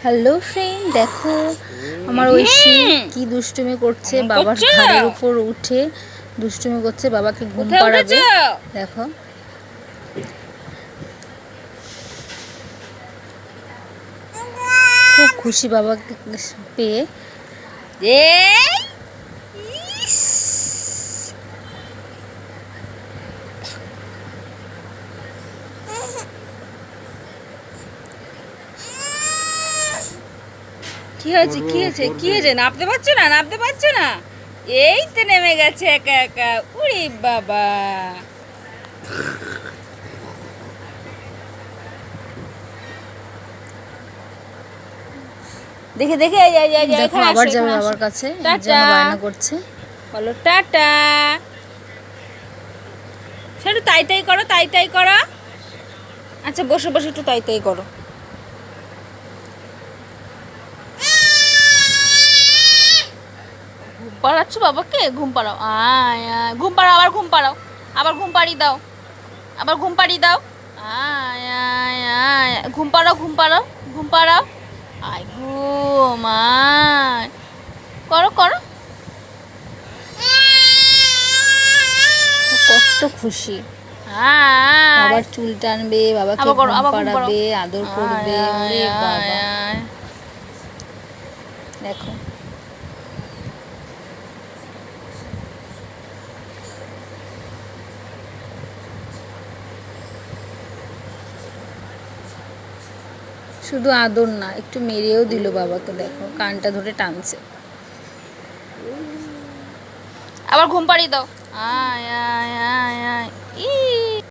Hello friend, দেখো আমার ঐশী কি দুষ্টুমি করছে। বাবার ঘাড়ের উপর উঠে দুষ্টুমি করছে, বাবাকে ঘুম পাড়াবে। দেখো খুব খুশি বাবাকে পেয়ে। কি হয়েছে কি হয়েছে কি হয়েছে? নামতে পারছো না, নামতে পারছো না? এই তো নেমে গেছে একা একা। উড়ি বাবা, দেখে দেখে দেখো আবার যাবে বাবার কাছে, এর জন্য বায়না করছে। বলো টাটা। সেটা তাই তাই করো, তাই তাই করো। আচ্ছা বসে বসে একটু তাই তাই করো। ঘুম পাড়াচ্ছ বাবাকে? ঘুম পাড়াও, আয় আয়, ঘুম পাড়াও, আবার ঘুম পাড়াও, আবার ঘুম পাড়িয়ে দাও, আবার ঘুম পাড়িয়ে দাও। আয় আয় আয়, ঘুম পাড়াও, ঘুম পাড়াও, ঘুম পাড়াও। আয় ঘুম, আয় করো করো। কত খুশি, বাবার চুল টানবে, বাবাকে ঘুম পাড়াবে, আদর করবে। ওরে বাবা, দেখো শুধু আদর না, একটু মেরেও দিল বাবাকে। দেখো কানটা ধরে টানছে। আবার ঘুম পাড়িয়ে দাও। আয় আয় আয় আয়।